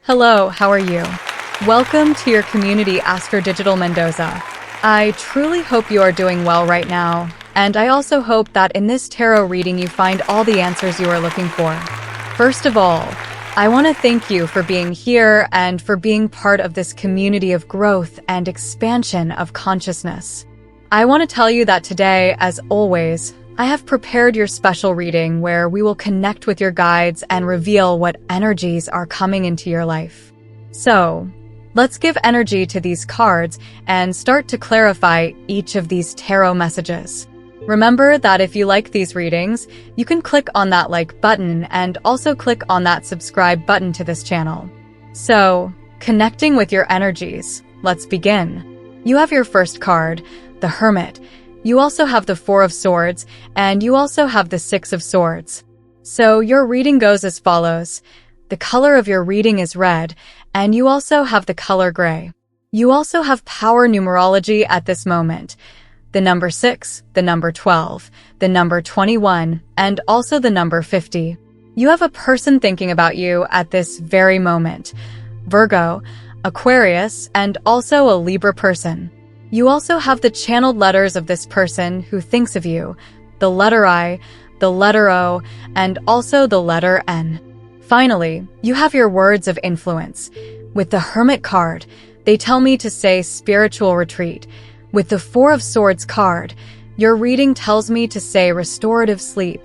Hello, how are you? Welcome to your community, AstrodigitalMendoza. I truly hope you are doing well right now, and I also hope that in this tarot reading you find all the answers you are looking for. First of all, I want to thank you for being here and for being part of this community of growth and expansion of consciousness. I want to tell you that today, as always, I have prepared your special reading where we will connect with your guides and reveal what energies are coming into your life. So, let's give energy to these cards and start to clarify each of these tarot messages. Remember that if you like these readings, you can click on that like button and also click on that subscribe button to this channel. So, connecting with your energies, let's begin. You have your first card, the Hermit. You also have the Four of Swords, and you also have the Six of Swords. So your reading goes as follows. The color of your reading is red, and you also have the color gray. You also have power numerology at this moment. The number 6, the number 12, the number 21, and also the number 50. You have a person thinking about you at this very moment. Virgo, Aquarius, and also a Libra person. You also have the channeled letters of this person who thinks of you, the letter I, the letter O, and also the letter N. Finally, you have your words of influence. With the Hermit card, they tell me to say spiritual retreat. With the Four of Swords card, your reading tells me to say restorative sleep.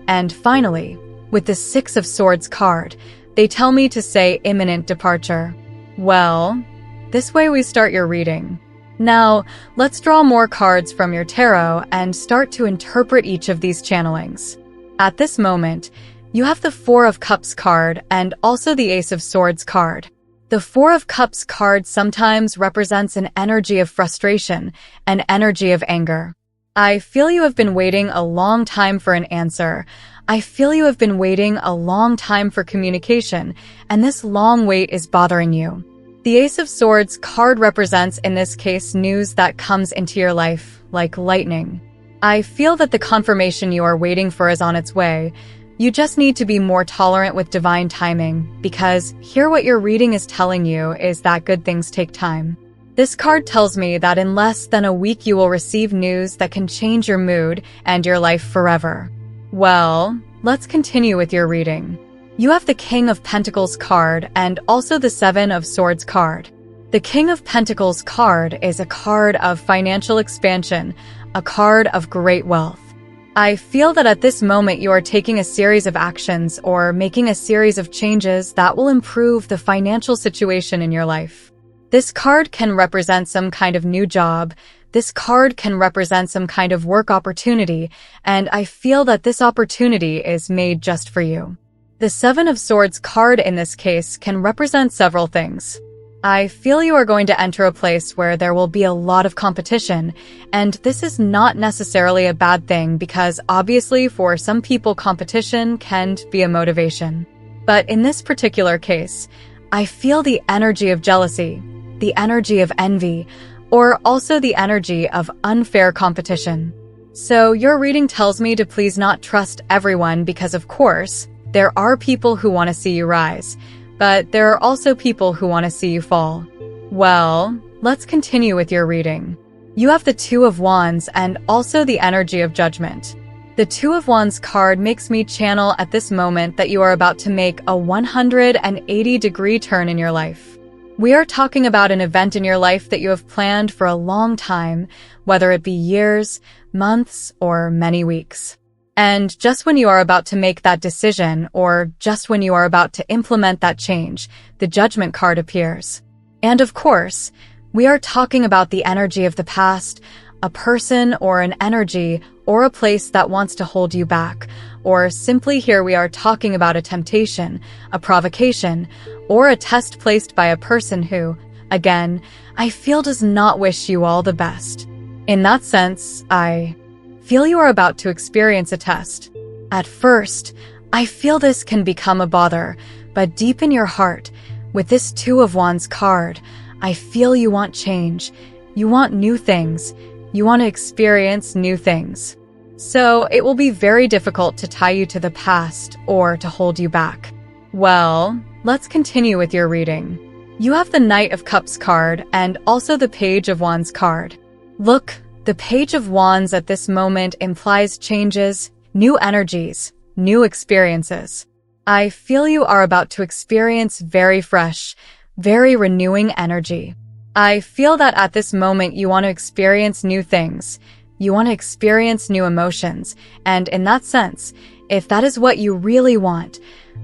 And finally, with the Six of Swords card, they tell me to say imminent departure. Well, this way we start your reading. Now, let's draw more cards from your tarot and start to interpret each of these channelings. At this moment, you have the Four of Cups card and also the Ace of Swords card. The Four of Cups card sometimes represents an energy of frustration, an energy of anger. I feel you have been waiting a long time for an answer. I feel you have been waiting a long time for communication, and this long wait is bothering you. The Ace of Swords card represents, in this case, news that comes into your life like lightning. I feel that the confirmation you are waiting for is on its way. You just need to be more tolerant with divine timing, because here what your reading is telling you is that good things take time. This card tells me that in less than a week you will receive news that can change your mood and your life forever. Well, let's continue with your reading. You have the King of Pentacles card and also the Seven of Swords card. The King of Pentacles card is a card of financial expansion, a card of great wealth. I feel that at this moment you are taking a series of actions or making a series of changes that will improve the financial situation in your life. This card can represent some kind of new job. This card can represent some kind of work opportunity, and I feel that this opportunity is made just for you. The Seven of Swords card in this case can represent several things. I feel you are going to enter a place where there will be a lot of competition, and this is not necessarily a bad thing because obviously for some people competition can be a motivation. But in this particular case, I feel the energy of jealousy, the energy of envy, or also the energy of unfair competition. So your reading tells me to please not trust everyone because of course, there are people who want to see you rise, but there are also people who want to see you fall. Well, let's continue with your reading. You have the Two of Wands and also the energy of judgment. The Two of Wands card makes me channel at this moment that you are about to make a 180-degree turn in your life. We are talking about an event in your life that you have planned for a long time, whether it be years, months, or many weeks. And just when you are about to make that decision, or just when you are about to implement that change, the Judgment card appears. And of course, we are talking about the energy of the past, a person or an energy or a place that wants to hold you back, or simply here we are talking about a temptation, a provocation, or a test placed by a person who, again, I feel does not wish you all the best. In that sense, I feel you are about to experience a test. At first, I feel this can become a bother, but deep in your heart, with this Two of Wands card, I feel you want change. You want new things. You want to experience new things. So it will be very difficult to tie you to the past or to hold you back. Well, let's continue with your reading. You have the Knight of Cups card and also the Page of Wands card. Look, the Page of Wands at this moment implies changes, new energies, new experiences. I feel you are about to experience very fresh, very renewing energy. I feel that at this moment you want to experience new things. You want to experience new emotions. And in that sense, if that is what you really want,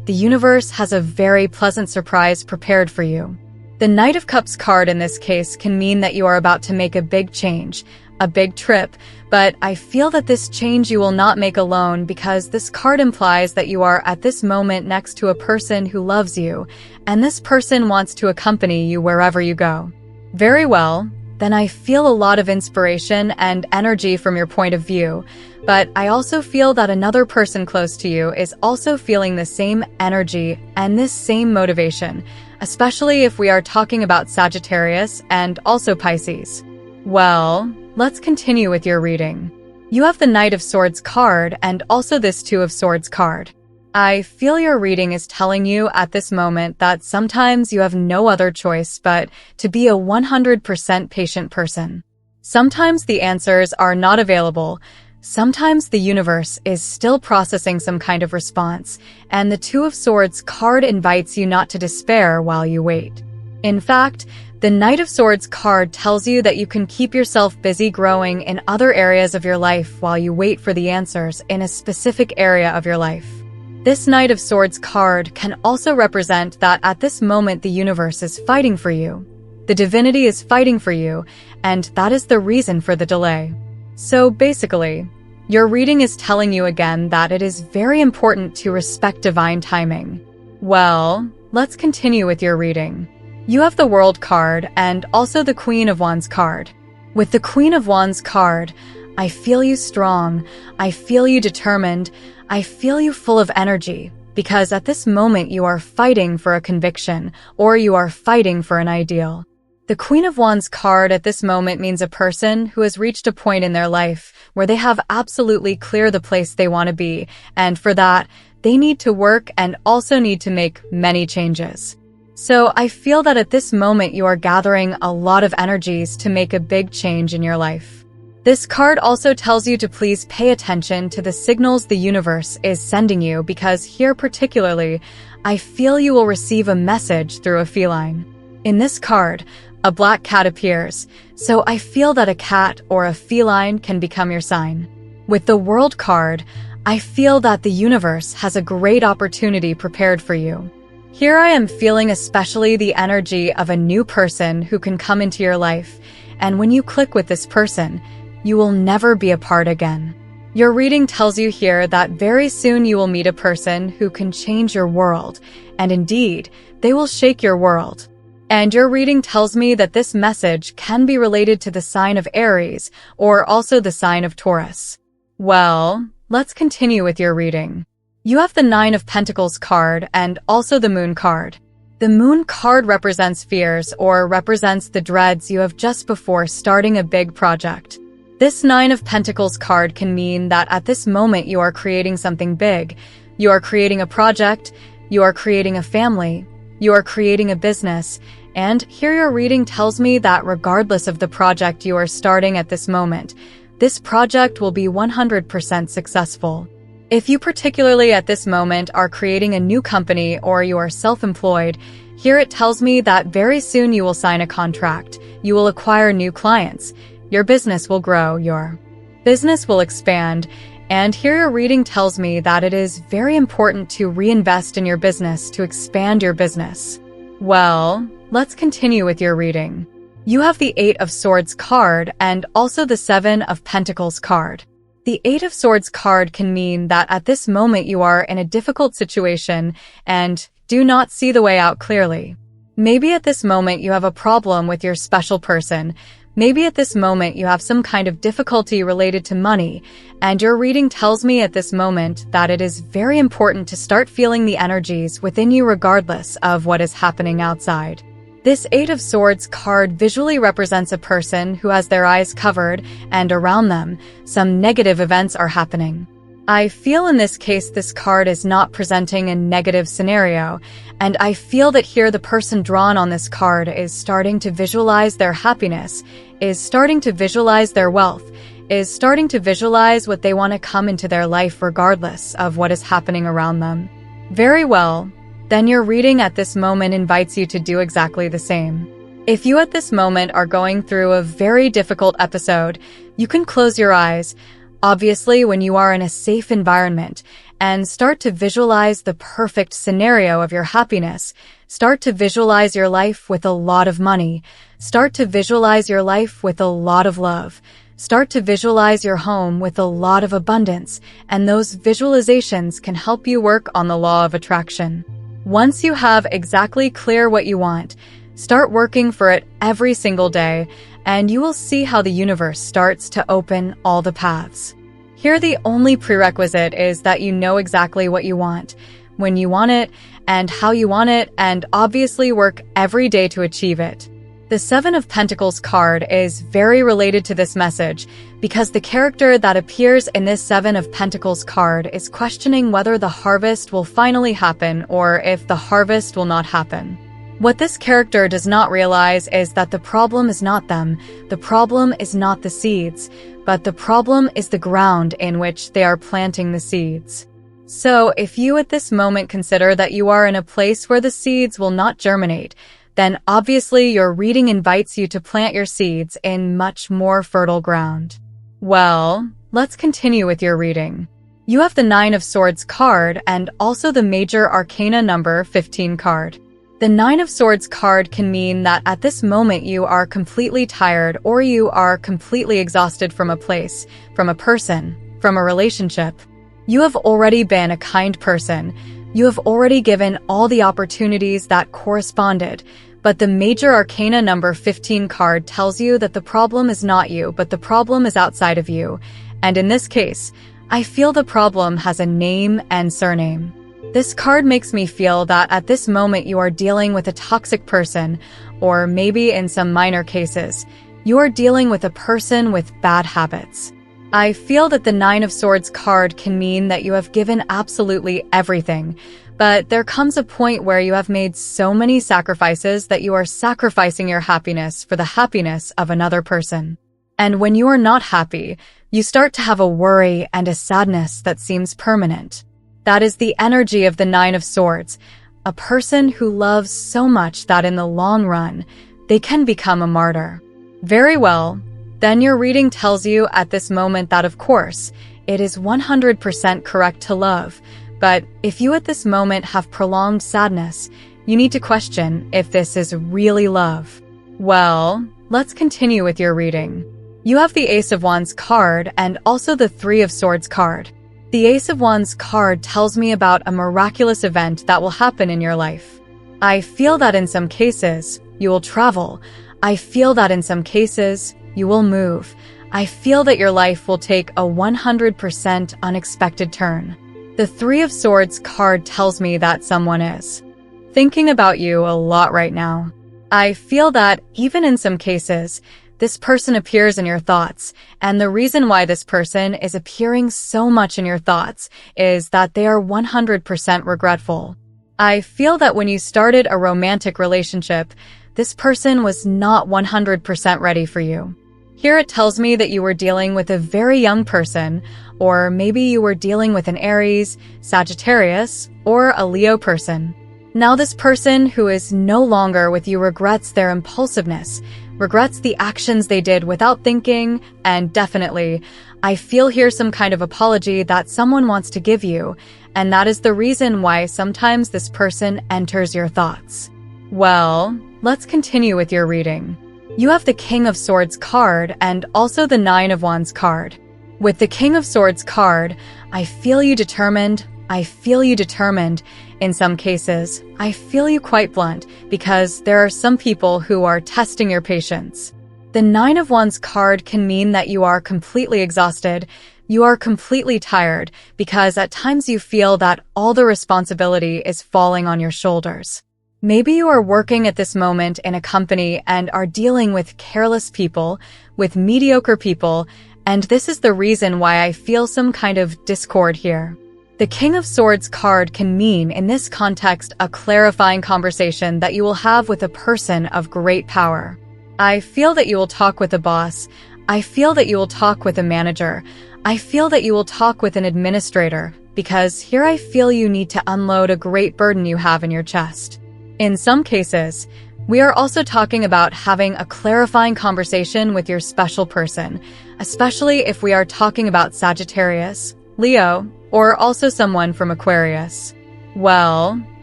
the universe has a very pleasant surprise prepared for you. The Knight of Cups card in this case can mean that you are about to make a big change, a big trip, but I feel that this change you will not make alone because this card implies that you are at this moment next to a person who loves you, and this person wants to accompany you wherever you go. Very well, then I feel a lot of inspiration and energy from your point of view, but I also feel that another person close to you is also feeling the same energy and this same motivation, especially if we are talking about Sagittarius and also Pisces. Well, let's continue with your reading. You have the Knight of Swords card and also this Two of Swords card. I feel your reading is telling you at this moment that sometimes you have no other choice but to be a 100% patient person. Sometimes the answers are not available. Sometimes the universe is still processing some kind of response, and the Two of Swords card invites you not to despair while you wait. In fact, the Knight of Swords card tells you that you can keep yourself busy growing in other areas of your life while you wait for the answers in a specific area of your life. This Knight of Swords card can also represent that at this moment the universe is fighting for you. The divinity is fighting for you, and that is the reason for the delay. So basically, your reading is telling you again that it is very important to respect divine timing. Well, let's continue with your reading. You have the World card and also the Queen of Wands card. With the Queen of Wands card, I feel you strong, I feel you determined, I feel you full of energy, because at this moment you are fighting for a conviction, or you are fighting for an ideal. The Queen of Wands card at this moment means a person who has reached a point in their life where they have absolutely clear the place they want to be, and for that, they need to work and also need to make many changes. So I feel that at this moment you are gathering a lot of energies to make a big change in your life. This card also tells you to please pay attention to the signals the universe is sending you because here particularly, I feel you will receive a message through a feline. In this card, a black cat appears, so I feel that a cat or a feline can become your sign. With the World card, I feel that the universe has a great opportunity prepared for you. Here I am feeling especially the energy of a new person who can come into your life, and when you click with this person, you will never be apart again. Your reading tells you here that very soon you will meet a person who can change your world, and indeed, they will shake your world. And your reading tells me that this message can be related to the sign of Aries or also the sign of Taurus. Well, let's continue with your reading. You have the Nine of Pentacles card and also the Moon card. The Moon card represents fears or represents the dreads you have just before starting a big project. This Nine of Pentacles card can mean that at this moment you are creating something big. You are creating a project, you are creating a family, you are creating a business, and here your reading tells me that regardless of the project you are starting at this moment, this project will be 100% successful. If you particularly at this moment are creating a new company or you are self-employed, here it tells me that very soon you will sign a contract, you will acquire new clients, your business will grow, your business will expand, and here your reading tells me that it is very important to reinvest in your business to expand your business. Well, let's continue with your reading. You have the Eight of Swords card and also the Seven of Pentacles card. The Eight of Swords card can mean that at this moment you are in a difficult situation and do not see the way out clearly. Maybe at this moment you have a problem with your special person. Maybe at this moment you have some kind of difficulty related to money, and your reading tells me at this moment that it is very important to start feeling the energies within you regardless of what is happening outside. This Eight of Swords card visually represents a person who has their eyes covered, and around them, some negative events are happening. I feel in this case this card is not presenting a negative scenario, and I feel that here the person drawn on this card is starting to visualize their happiness, is starting to visualize their wealth, is starting to visualize what they want to come into their life regardless of what is happening around them. Very well, then your reading at this moment invites you to do exactly the same. If you at this moment are going through a very difficult episode, you can close your eyes, obviously when you are in a safe environment, and start to visualize the perfect scenario of your happiness. Start to visualize your life with a lot of money. Start to visualize your life with a lot of love. Start to visualize your home with a lot of abundance, and those visualizations can help you work on the law of attraction. Once you have exactly clear what you want, start working for it every single day, and you will see how the universe starts to open all the paths. Here the only prerequisite is that you know exactly what you want, when you want it, and how you want it, and obviously work every day to achieve it. The Seven of Pentacles card is very related to this message because the character that appears in this Seven of Pentacles card is questioning whether the harvest will finally happen or if the harvest will not happen. What this character does not realize is that the problem is not them, the problem is not the seeds, but the problem is the ground in which they are planting the seeds. So if you at this moment consider that you are in a place where the seeds will not germinate, then obviously your reading invites you to plant your seeds in much more fertile ground. Well, let's continue with your reading. You have the Nine of Swords card and also the Major Arcana number 15 card. The Nine of Swords card can mean that at this moment you are completely tired or you are completely exhausted from a place, from a person, from a relationship. You have already been a kind person. You have already given all the opportunities that corresponded, but the Major Arcana number 15 card tells you that the problem is not you, but the problem is outside of you. And in this case, I feel the problem has a name and surname. This card makes me feel that at this moment you are dealing with a toxic person, or maybe in some minor cases, you are dealing with a person with bad habits. I feel that the Nine of Swords card can mean that you have given absolutely everything, but there comes a point where you have made so many sacrifices that you are sacrificing your happiness for the happiness of another person. And when you are not happy, you start to have a worry and a sadness that seems permanent. That is the energy of the Nine of Swords, a person who loves so much that in the long run, they can become a martyr. Very well. Then your reading tells you at this moment that, of course, it is 100% correct to love, but if you at this moment have prolonged sadness, you need to question if this is really love. Well, let's continue with your reading. You have the Ace of Wands card and also the Three of Swords card. The Ace of Wands card tells me about a miraculous event that will happen in your life. I feel that in some cases, you will travel. I feel that in some cases, you will move. I feel that your life will take a 100% unexpected turn. The Three of Swords card tells me that someone is thinking about you a lot right now. I feel that even in some cases, this person appears in your thoughts, and the reason why this person is appearing so much in your thoughts is that they are 100% regretful. I feel that when you started a romantic relationship, this person was not 100% ready for you. Here it tells me that you were dealing with a very young person, or maybe you were dealing with an Aries, Sagittarius, or a Leo person. Now this person who is no longer with you regrets their impulsiveness, regrets the actions they did without thinking, and definitely, I feel here some kind of apology that someone wants to give you, and that is the reason why sometimes this person enters your thoughts. Well, let's continue with your reading. You have the King of Swords card and also the Nine of Wands card. With the King of Swords card, I feel you determined. I feel you determined. In some cases, I feel you quite blunt because there are some people who are testing your patience. The Nine of Wands card can mean that you are completely exhausted. You are completely tired because at times you feel that all the responsibility is falling on your shoulders. Maybe you are working at this moment in a company and are dealing with careless people, with mediocre people, and this is the reason why I feel some kind of discord here. The King of Swords card can mean, in this context, a clarifying conversation that you will have with a person of great power. I feel that you will talk with a boss. I feel that you will talk with a manager. I feel that you will talk with an administrator, because here I feel you need to unload a great burden you have in your chest. In some cases, we are also talking about having a clarifying conversation with your special person, especially if we are talking about Sagittarius, Leo, or also someone from Aquarius. Well,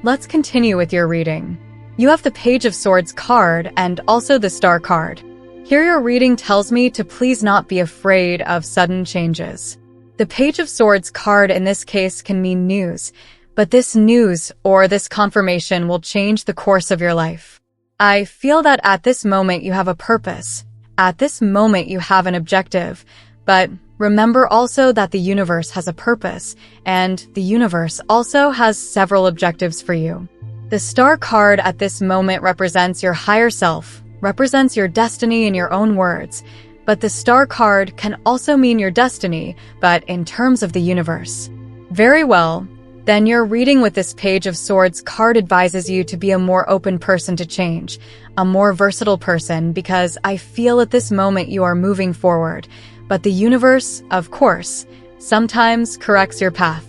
let's continue with your reading. You have the Page of Swords card and also the Star card. Here your reading tells me to please not be afraid of sudden changes. The Page of Swords card in this case can mean news, but this news or this confirmation will change the course of your life. I feel that at this moment you have a purpose. At this moment you have an objective, but remember also that the universe has a purpose, and the universe also has several objectives for you. The Star card at this moment represents your higher self, represents your destiny in your own words, but the Star card can also mean your destiny, but in terms of the universe. Very well, then your reading with this Page of Swords card advises you to be a more open person to change, a more versatile person, because I feel at this moment you are moving forward, but the universe, of course, sometimes corrects your path.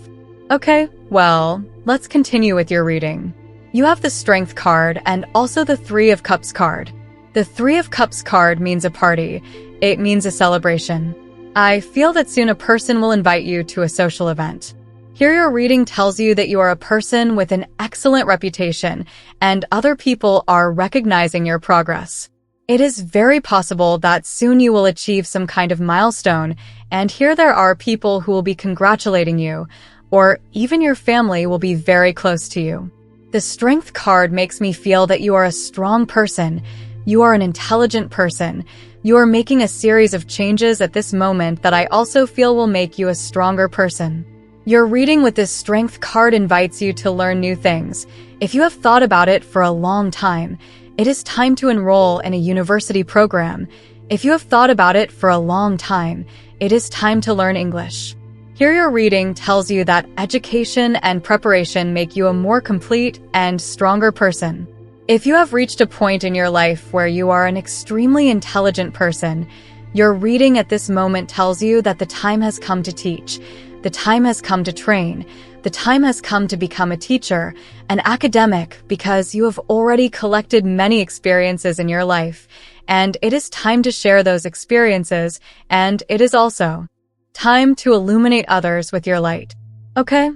Okay, well, let's continue with your reading. You have the Strength card and also the Three of Cups card. The Three of Cups card means a party. It means a celebration. I feel that soon a person will invite you to a social event. Here your reading tells you that you are a person with an excellent reputation and other people are recognizing your progress. It is very possible that soon you will achieve some kind of milestone, and here there are people who will be congratulating you, or even your family will be very close to you. The Strength card makes me feel that you are a strong person. You are an intelligent person. You are making a series of changes at this moment that I also feel will make you a stronger person. Your reading with this Strength card invites you to learn new things. If you have thought about it for a long time, it is time to enroll in a university program. If you have thought about it for a long time, it is time to learn English. Here your reading tells you that education and preparation make you a more complete and stronger person. If you have reached a point in your life where you are an extremely intelligent person, your reading at this moment tells you that the time has come to teach. The time has come to train. The time has come to become a teacher, an academic, because you have already collected many experiences in your life, and it is time to share those experiences, and it is also time to illuminate others with your light. Okay?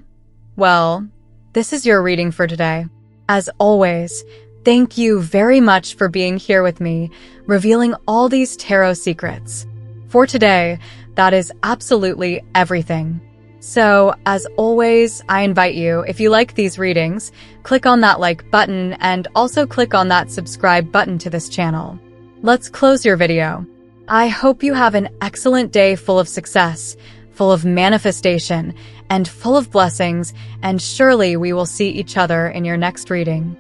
Well, this is your reading for today. As always, thank you very much for being here with me, revealing all these tarot secrets. For today, that is absolutely everything. So, as always, I invite you, if you like these readings, click on that like button and also click on that subscribe button to this channel. Let's close your video. I hope you have an excellent day full of success, full of manifestation, and full of blessings, and surely we will see each other in your next reading.